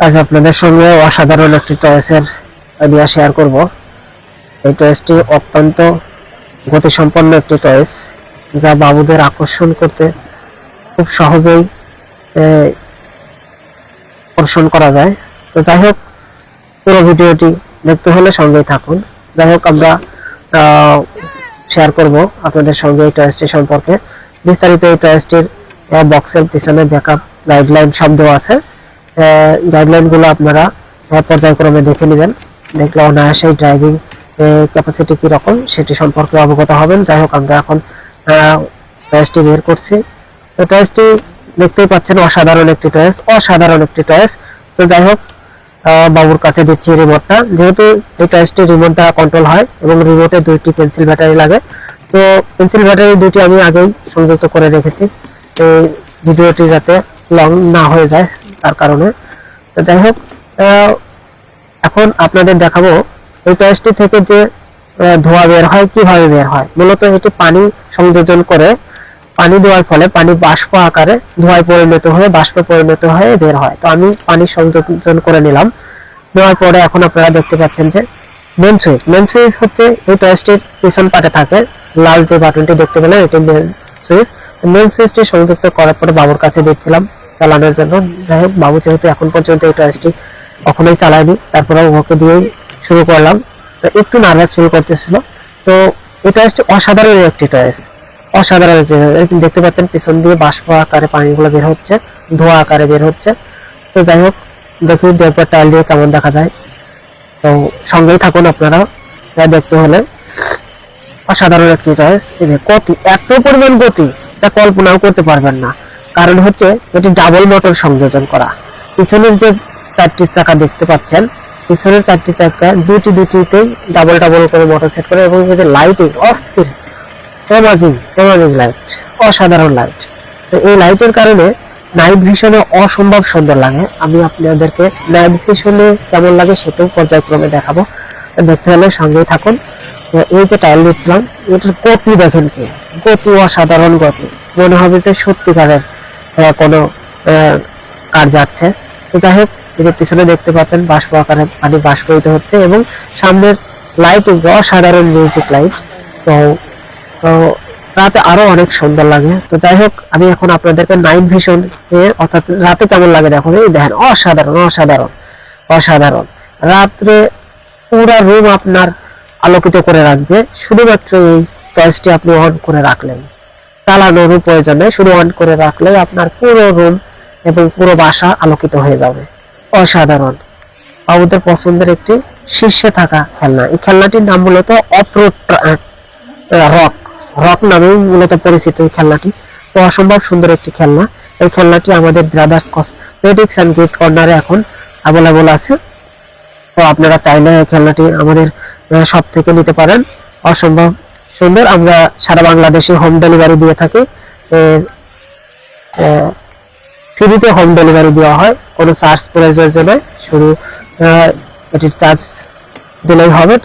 আজ আপনাদের সঙ্গে অসাধারণ একটি টয়েসের আইডিয়া শেয়ার করব। এই টয়েসটি অত্যন্ত গতিসম্পন্ন একটি টয়েস, যা বাবুদের আকর্ষণ করতে খুব সহজেই আকর্ষণ করা যায়। তো যাই হোক, পুরো ভিডিওটি দেখতে হলে সঙ্গেই থাকুন। যাই হোক, আমরা শেয়ার করব আপনাদের সঙ্গে এই টয়েসটি সম্পর্কে বিস্তারিত। এই টয়েসটির বক্সের পিছনে ব্যাকআপ গাইডলাইন সব দেওয়া আছে। গাইডলাইনগুলো আপনারা পর্যায়ক্রমে দেখে নেবেন, দেখলে অনায়াসেই ড্রাইভিং ক্যাপাসিটি কীরকম সেটি সম্পর্কে অবগত হবেন। যাই হোক, আমরা এখন টয়েসটি বের করছি। তো টয়েসটি দেখতেই পাচ্ছেন, অসাধারণ একটি টয়েস। তো যাই হোক, বাবুর কাছে দিচ্ছি রিমোটটা। যেহেতু এই টয়েসটি রিমোট দ্বারা কন্ট্রোল হয় এবং রিমোটে 2টি পেন্সিল ব্যাটারি লাগে, তো পেন্সিল ব্যাটারি 2টি আমি আগেই সংযুক্ত করে রেখেছি, এই ভিডিওটি যাতে লং না হয়ে যায় তার কারণে। তো যাই হোক, এখন আপনাদের দেখাবো এই টয়েসটি থেকে যে ধোঁয়া বের হয় কিভাবে বের হয়। মূলত এটি পানি সংযোজন করে, পানি দেওয়ার ফলে পানি বাষ্প আকারে ধোঁয়ায় পরিণত হয়ে বাষ্পে পরিণত হয়ে বের হয়। তো আমি পানি সংযোজন করে নিলাম। নেওয়ার পরে এখন আপনারা দেখতে পাচ্ছেন যে মেন সুইচ হচ্ছে এই টয়েসটির পিছন পাটে থাকে, লাল যে বাটনটি দেখতে পেলেন এটি মেন সুইচটি সংযুক্ত করার পরে বাবুর কাছে দিচ্ছিলাম চালানোর জন্য। যাই হোক, বাবু যেহেতু এখন পর্যন্ত এই টয়েসটি কখনোই চালায়নি, তারপরে ওকে দিয়েই শুরু করলাম। তো একটু নার্ভাস ফিল করতেছিল। তো এই টয়েসটি অসাধারণ একটি টয়েস। দেখতে পাচ্ছেন পিছন দিয়ে বাষ্প আকারে পানিগুলো বের হচ্ছে, ধোঁয়া আকারে বের হচ্ছে। তো যাই হোক, দেখি দেওয়ার টাইল দিয়ে কেমন দেখা যায়। তো সঙ্গেই থাকুন আপনারা দেখতে হলে। অসাধারণ একটি টয়েস। গতি, এত পরিমাণ গতি তা কল্পনাও করতে পারবেন না। কারণ হচ্ছে এটি ডাবল মোটর সংযোজন করা। পিছনের যে 4টি চাকা দেখতে পাচ্ছেন, পিছনের 4টি চাকা দুটিতেই ডাবল করে মোটর সেট করে, এবং এই যে লাইটিং অস্থির, অ্যামাজিং লাইট, অসাধারণ লাইট। তো এই লাইটের কারণে নাইট ভিশনে অসম্ভব সুন্দর লাগে। আমি আপনাদেরকে নাইট ভিশনে কেমন লাগে সেটাও পর্যায়ক্রমে দেখাবো, দেখতে হলে সঙ্গেই থাকুন। তো এই যে টাইল দিচ্ছিলাম, এটার গতি দেখেন, গতি অসাধারণ গতি, মনে হবে যে সত্যিকারের কোনো কার যাচ্ছে। তো যাই হোক, এই যে পিছনে দেখতে পাচ্ছেন বাষ্প আকারে পানি বাষ্পিত হচ্ছে, এবং সামনের লাইটিং অসাধারণ মিউজিক লাইট। তো রাতে আরো অনেক সুন্দর লাগে। তো যাই হোক, আমি এখন আপনাদেরকে নাইট ভিশন অর্থাৎ রাতে কেমন লাগে দেখুন। এই দেখেন, অসাধারণ। রাত্রে পুরা রুম আপনার আলোকিত করে রাখবে, শুধুমাত্র এই টয়েসটি আপনি অন করে রাখলেন। চালানোর প্রয়োজন নেই, শুধু অন করে রাখলে আপনার পুরো রুম এবং পুরো বাসা আলোকিত হয়ে যাবে। অসাধারণ, বাবুদের পছন্দের একটি শীর্ষে থাকা খেলনা। এই খেলনাটির নাম মূলত অফরোড রক নামেই মূলত পরিচিত এই খেলনাটি। তো অসম্ভব সুন্দর একটি খেলনা। এই খেলনাটি আমাদের ব্রাদার্স কসমেটিক্স এন্ড গিফট কর্নারে এখন অ্যাভেলেবল আছে। তো আপনারা চাইলে এই খেলনাটি আমাদের সব থেকে নিতে পারেন। অসম্ভব সুন্দর। আমরা সারা বাংলাদেশে হোম ডেলিভারি দিয়ে থাকি। ফ্রিতে হোম ডেলিভারি দেওয়া হয়, কোনো চার্জ প্রয়োজন নয়, শুধু এটির চার্জ দিলেই হবে।